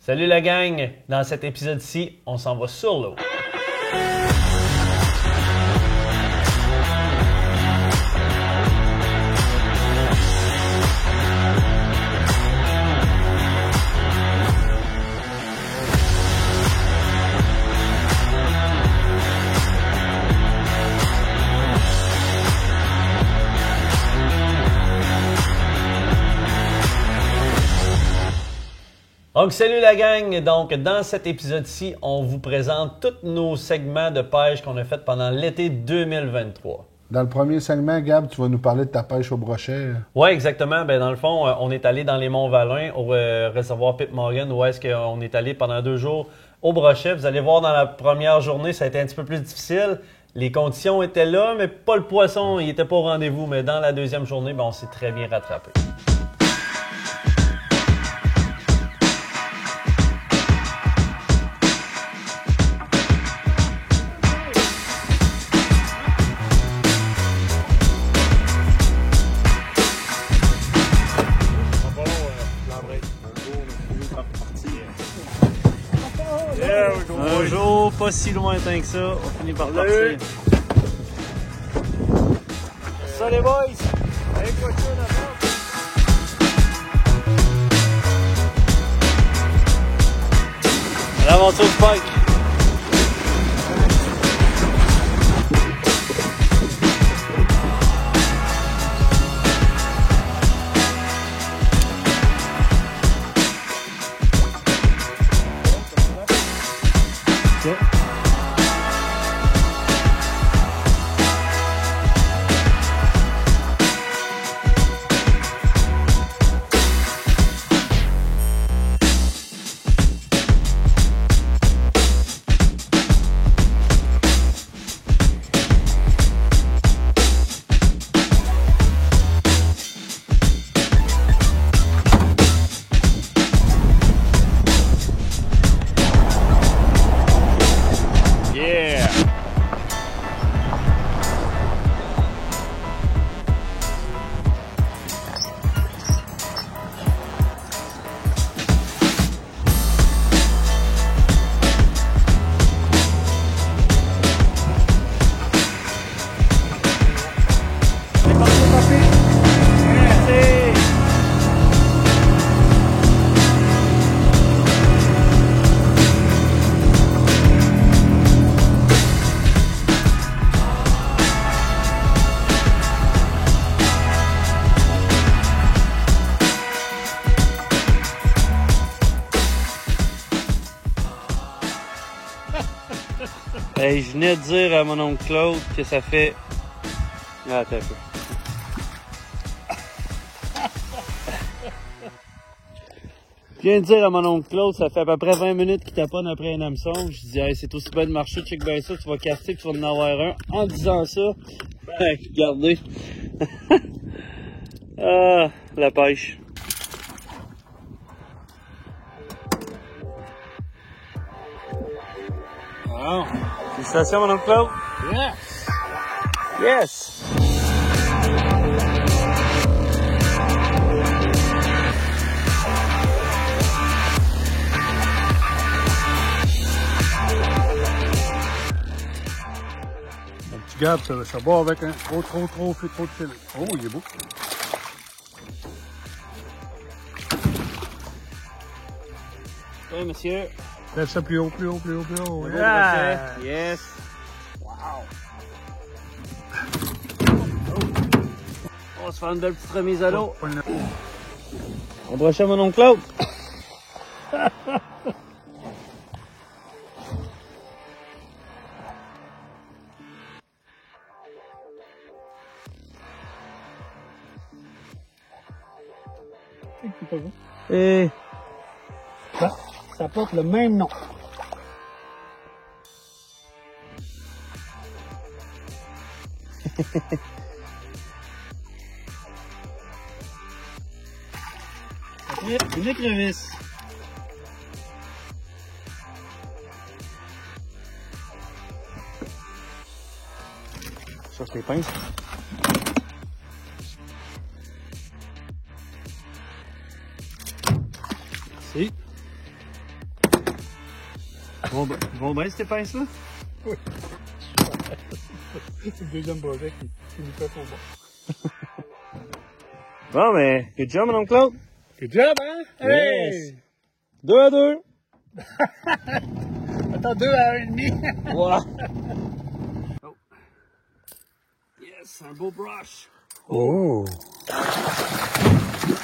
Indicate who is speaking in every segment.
Speaker 1: Salut la gang! Dans cet épisode-ci, on s'en va sur l'eau. Donc, salut la gang! Donc, dans cet épisode-ci, on vous présente tous nos segments de pêche qu'on a fait pendant l'été 2023.
Speaker 2: Dans le premier segment, Gab, tu vas nous parler de ta pêche au brochet.
Speaker 1: Oui, exactement. Ben, dans le fond, on est allé dans les Monts-Valin, au réservoir Pip Morgan, où est-ce qu'on est allé pendant 2 jours au brochet. Vous allez voir, dans la première journée, ça a été un petit peu plus difficile. Les conditions étaient là, mais pas le poisson, il n'était pas au rendez-vous. Mais dans la deuxième journée, ben, on s'est très bien rattrapé. Un jour pas si lointain que ça, on finit par partir. Ça les boys! L'aventure de pike! Hey, je venais de dire à mon oncle Claude que ça fait... Ah, attends un peu. Je viens de dire à mon oncle Claude, ça fait à peu près 20 minutes qu'il taponne après un hameçon. Je dis, hey, c'est aussi bien de marcher, check bien ça, tu vas caster, tu vas en avoir un. En disant ça, ben, regardez. Ah, la pêche. Wow. Félicitations, mon oncle Claude.
Speaker 2: Yes!
Speaker 1: Yes!
Speaker 2: Un petit Gab, ça bat avec un trop de filet. Oh, il est beau.
Speaker 1: Oui, monsieur.
Speaker 2: Lève ça plus haut.
Speaker 1: Yeah. Yes. Wow. On va se faire une belle petite remise à l'eau. On brochet mon oncle Claude. Et
Speaker 2: Ça porte le même nom.
Speaker 1: une écrevisse.
Speaker 2: Cherche les pinces.
Speaker 1: Merci. Vont bien ces pinces-là?
Speaker 2: Oui. C'est le deuxième projet qui nous fait pour bon.
Speaker 1: Bon, mais, good job, mon oncle Claude.
Speaker 2: Good job, hein?
Speaker 1: Yes. 2 à 2.
Speaker 2: Attends, 2 à 1,5.
Speaker 1: Voilà. Oh. Yes, un beau brush.
Speaker 2: Oh!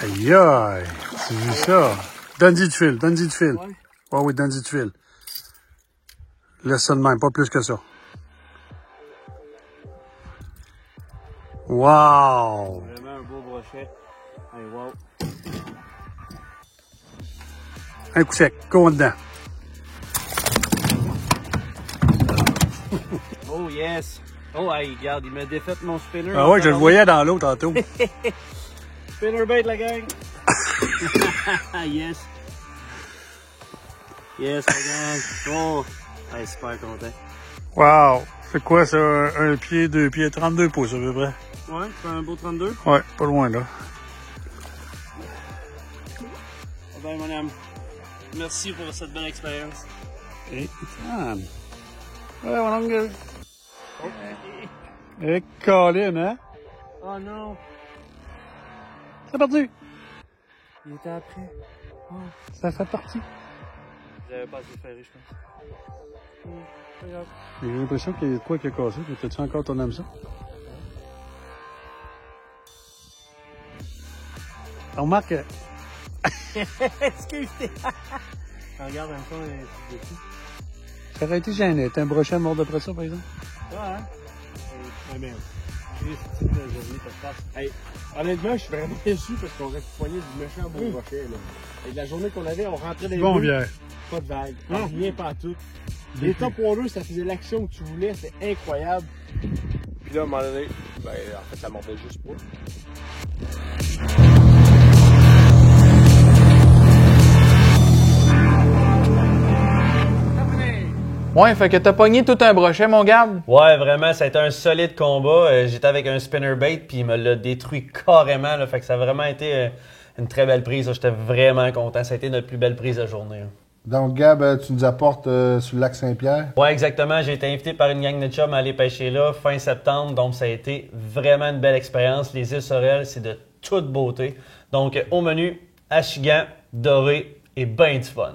Speaker 2: Aïe aïe! Tu vu ça? Donne-y du fil, donne-y du fil.
Speaker 1: Ouais.
Speaker 2: Oh oui, donne-y du fil. Laisse ça de même, pas plus que ça. Wow!
Speaker 1: Vraiment un beau brochet. Hey, wow.
Speaker 2: Un coup sec, cours dedans.
Speaker 1: Oh, yes. Oh, hey, regarde, il m'a défait mon spinner.
Speaker 2: Ah ouais, je le voyais dans l'eau tantôt.
Speaker 1: Spinner bait, la gang. Yes. Yes, regarde. Oh, hey, super content.
Speaker 2: Wow! C'est quoi ça? Un pied, 2 pieds, 32 pouces à peu près.
Speaker 1: Ouais, tu fais un beau 32?
Speaker 2: Ouais, pas loin là.
Speaker 1: Ah ben, mon âme. Merci pour cette belle expérience.
Speaker 2: Et ouais, mon oncle. Et Colin, hein?
Speaker 1: Oh non,
Speaker 2: C'est parti!
Speaker 1: il était après. Oh,
Speaker 2: Ça fait partie.
Speaker 1: j'avais pas assez ferré, je pense. Pas grave.
Speaker 2: J'ai l'impression qu'il y a de quoi qui a cassé. T'as-tu encore ton hameçon? Remarque,
Speaker 1: Excuse-moi. Regarde, un peu, c'est dessus.
Speaker 2: ça aurait été gêné. T'as un brochet mort d'après ça, par exemple?
Speaker 1: Ouais, hein? Ah merde. Christy, la journée, ça se passe. Hey, honnêtement, je suis vraiment déçu parce qu'on reste poigné du méchant beau brochet, là. Et de la journée qu'on avait, on rentrait dans les
Speaker 2: Bon,
Speaker 1: rues,
Speaker 2: bière.
Speaker 1: pas de vague. Rien, pas tout. Les top water, ça faisait l'action que tu voulais, c'était incroyable. Puis là, à un moment donné, ben, en fait, ça mordait juste pas.
Speaker 3: Ouais, fait que t'as pogné tout un brochet, mon Gab.
Speaker 1: Ouais, vraiment, ça a été un solide combat. J'étais avec un spinnerbait, puis il me l'a détruit carrément. Là, fait que ça a vraiment été une très belle prise. Là. J'étais vraiment content. Ça a été notre plus belle prise de journée. Là.
Speaker 4: Donc, Gab, tu nous apportes sur le lac Saint-Pierre.
Speaker 1: Ouais, exactement. J'ai été invité par une gang de chums à aller pêcher là fin septembre. Donc, ça a été vraiment une belle expérience. Les îles Sorel, c'est de toute beauté. Donc, au menu, achigan, doré et ben du fun.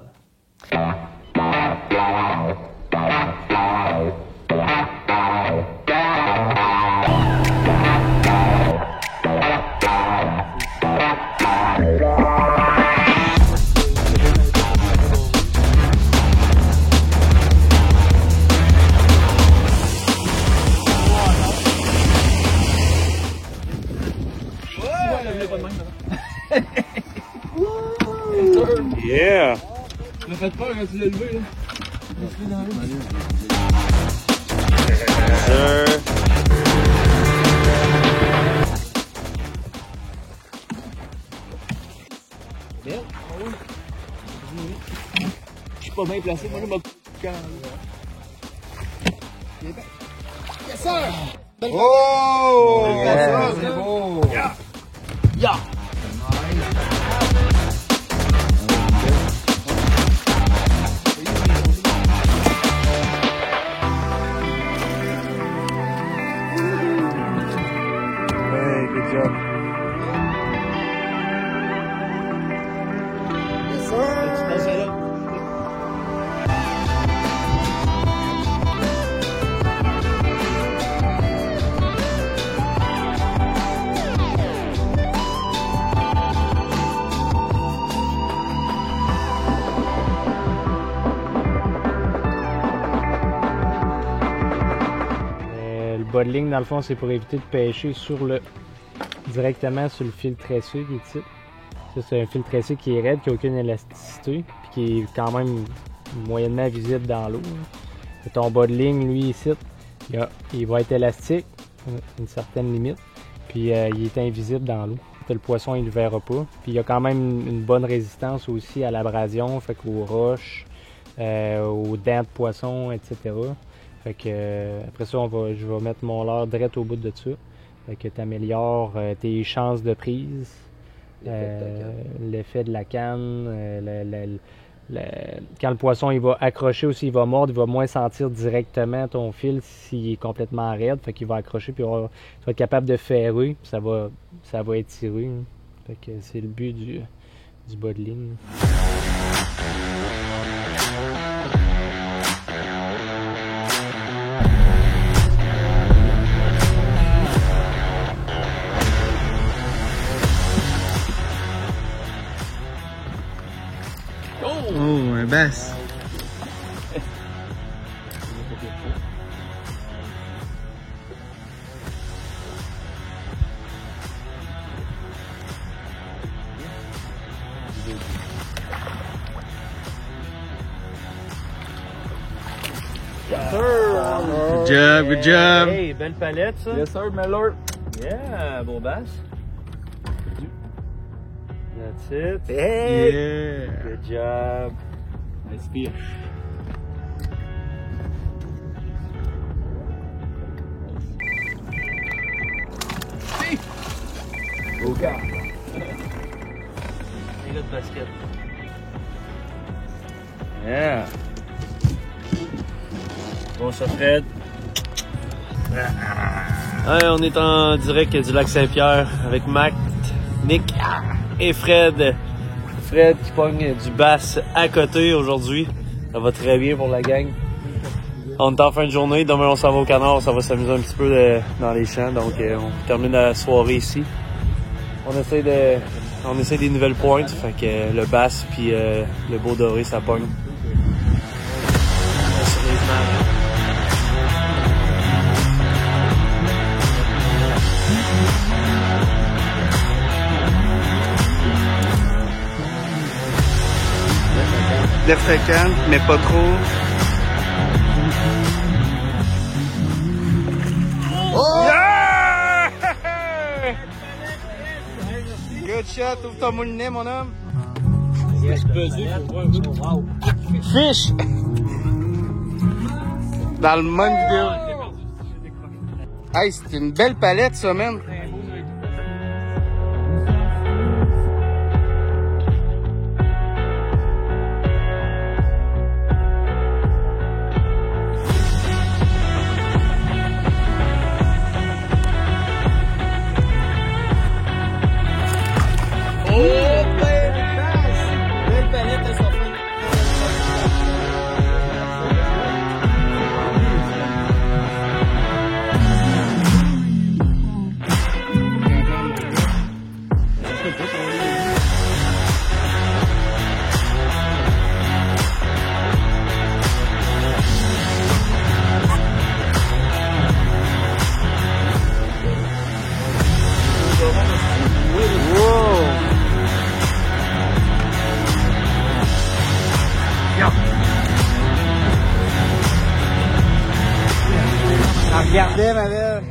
Speaker 2: Yeah!
Speaker 1: Tu m'as fait peur quand tu l'as levé, là. Je suis pas bien placé, moi je m'en Yes, sir!
Speaker 4: Oh!
Speaker 1: Yeah.
Speaker 4: Ça, c'est beau!
Speaker 1: Ya!
Speaker 2: Hey, good job.
Speaker 4: Yes, sir!
Speaker 3: Le bas de ligne, dans le fond, c'est pour éviter de pêcher directement sur le fil tressé qui est ici. Ça, c'est un fil tressé qui est raide, qui n'a aucune élasticité, puis qui est quand même moyennement visible dans l'eau. Ton bas de ligne, lui, ici, il va être élastique, une certaine limite, puis il est invisible dans l'eau. Le poisson, il ne le verra pas. Puis il y a quand même une bonne résistance aussi à l'abrasion, fait qu'aux roches, aux dents de poisson, etc. Fait que, après ça, je vais mettre mon leurre direct au bout de ça. Fait que tu améliores tes chances de prise, l'effet de la canne, Quand le poisson il va accrocher ou s'il va mordre, il va moins sentir directement ton fil s'il est complètement raide. Fait qu'il va accrocher puis tu vas être capable de ferrer, puis ça va étirer. Hein. Fait que c'est le but du bas de ligne.
Speaker 5: Oh, un bass. Good job, good job.
Speaker 1: Hey, belle palette ça.
Speaker 5: Yes sir, my lord.
Speaker 1: Yeah, beau bass. That's it.
Speaker 5: Hey. Yeah.
Speaker 1: Good job.
Speaker 5: Nice fish. Go gars.
Speaker 1: Les gars de basket.
Speaker 5: Yeah.
Speaker 1: Bon ça Fred. Hey, on est en direct du lac Saint-Pierre avec Mac, Nick et Fred. Fred qui pogne du bass à côté aujourd'hui. Ça va très bien pour la gang. On est en fin de journée, demain on s'en va au canard, ça va s'amuser un petit peu dans les champs, donc on termine la soirée ici. On essaie des nouvelles pointes, fait que le bass puis le beau doré ça pogne.
Speaker 5: De fréquent, mais pas trop. Oh! Yeah! Good shot, ouvre ton moulinet, mon homme. Fish! Dans le même vidéo. Hey, c'est une belle palette, ça, man. Regardez, ma belle.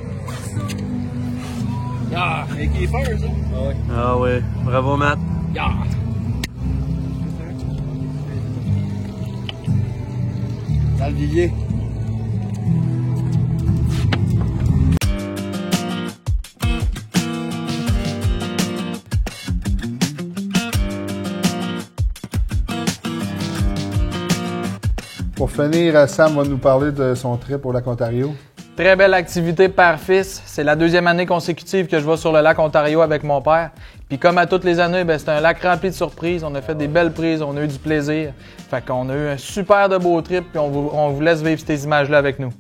Speaker 4: Ah, et qui est fort, ça?
Speaker 1: Ah ouais, bravo Matt.
Speaker 4: Yeah.
Speaker 5: Dans le vivier.
Speaker 4: Pour finir, Sam va nous parler de son trip au lac Ontario.
Speaker 6: Très belle activité père-fils. C'est la deuxième année consécutive que je vais sur le lac Ontario avec mon père. Puis comme à toutes les années, c'est un lac rempli de surprises. On a fait des belles prises, on a eu du plaisir. Fait qu'on a eu un super de beau trip, puis on vous laisse vivre ces images-là avec nous.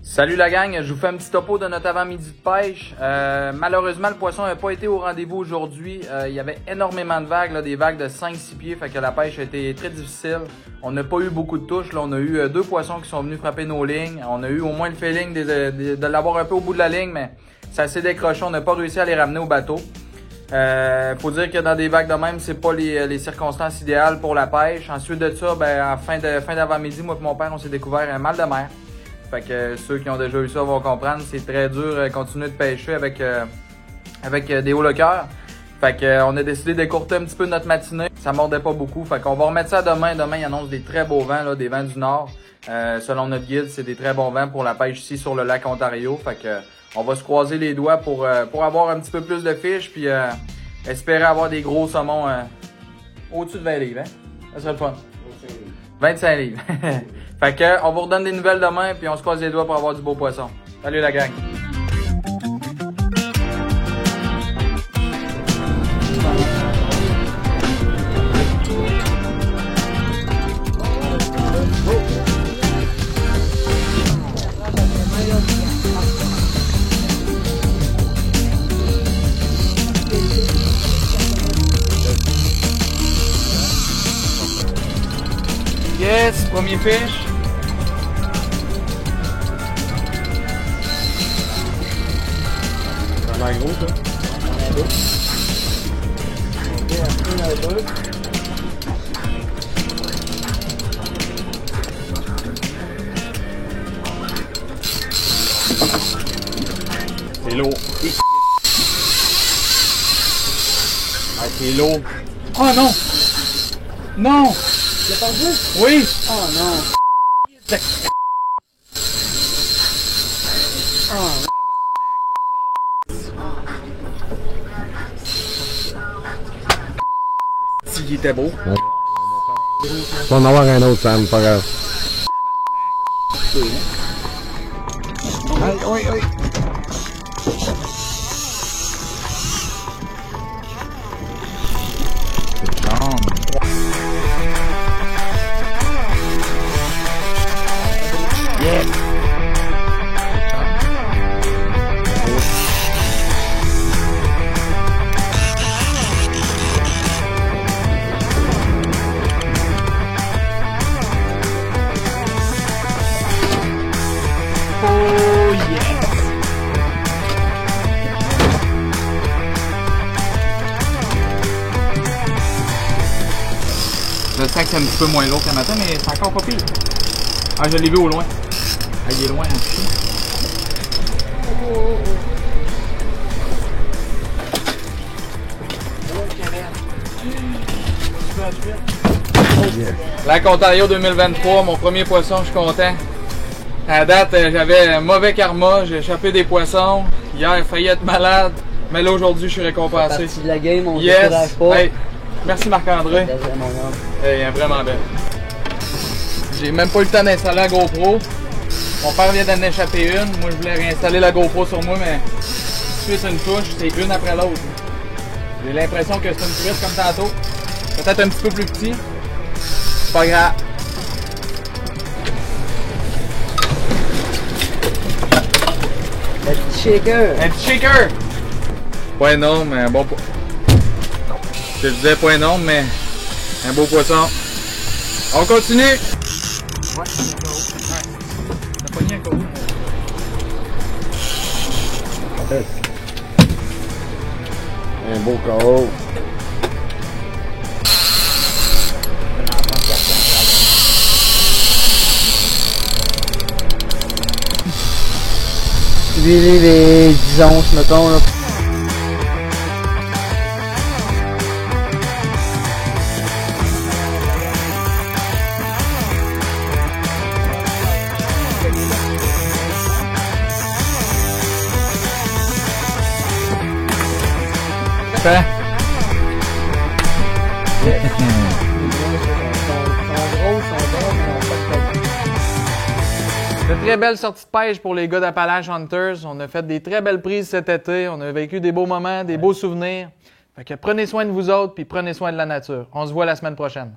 Speaker 6: Salut la gang, je vous fais un petit topo de notre avant-midi de pêche. Malheureusement, le poisson n'a pas été au rendez-vous aujourd'hui. Il y avait énormément de vagues, là, des vagues de 5-6 pieds, fait que la pêche a été très difficile. On n'a pas eu beaucoup de touches. Là. On a eu 2 poissons qui sont venus frapper nos lignes. On a eu au moins le feeling de l'avoir un peu au bout de la ligne, mais ça s'est décroché. On n'a pas réussi à les ramener au bateau. Faut dire que dans des vagues de même, c'est pas les circonstances idéales pour la pêche. Ensuite de ça, en fin d'avant-midi, moi et mon père, on s'est découvert un mal de mer. Fait que ceux qui ont déjà eu ça vont comprendre, c'est très dur de continuer de pêcher avec des hauts le cœur. Fait que on a décidé d'écourter un petit peu notre matinée. Ça mordait pas beaucoup. Fait qu'on va remettre ça demain. Demain, il annonce des très beaux vents, là, des vents du nord. Selon notre guide, c'est des très bons vents pour la pêche ici sur le lac Ontario. Fait que on va se croiser les doigts pour avoir un petit peu plus de fiches puis espérer avoir des gros saumons au-dessus de 20 livres. Hein? Ça serait le fun. 25 livres. Fait que, on vous redonne des nouvelles demain, puis on se croise les doigts pour avoir du beau poisson. Salut la gang! Yes, premier fiche.
Speaker 3: Ça a l'air gros, ça. C'est lourd. Ah, c'est lourd.
Speaker 6: Oh non! Non!
Speaker 3: T'as perdu?
Speaker 6: Oui!
Speaker 3: Oh non!
Speaker 6: S'il était beau.
Speaker 7: On va en avoir un autre, Sam, pas grave.
Speaker 6: Je sais que c'est un petit peu moins lourd qu'un matin, mais c'est encore pas pire. Ah, je l'ai vu au loin. Ah, il est loin un petit peu. Lac Ontario 2023, mon premier poisson, je suis content. À date, j'avais un mauvais karma, j'ai échappé des poissons. Hier, j'ai failli être malade, mais là aujourd'hui, je suis récompensé.
Speaker 8: Partie de la game, on
Speaker 6: Yes!
Speaker 8: décourage pas.
Speaker 6: Hey, merci Marc-André. Il est vraiment belle. J'ai même pas eu le temps d'installer la GoPro. Mon père vient d'en échapper une. Moi, je voulais réinstaller la GoPro sur moi, mais suite une touche, c'est une après l'autre. J'ai l'impression que c'est une truite comme tantôt. Peut-être un petit peu plus petit. C'est pas grave.
Speaker 8: Un petit shaker.
Speaker 6: Un petit shaker! Point non, mais un bon poisson. Je disais point non, mais un beau poisson. On continue! Ouais, t'as pogné un coraux.
Speaker 7: Un beau coraux.
Speaker 8: Huiler les 10 onces, mettons, là.
Speaker 6: Fait. De très belles sorties de pêche pour les gars d'Appalache Hunters. On a fait des très belles prises cet été. On a vécu des beaux moments, des beaux souvenirs. Fait que prenez soin de vous autres puis prenez soin de la nature. On se voit la semaine prochaine.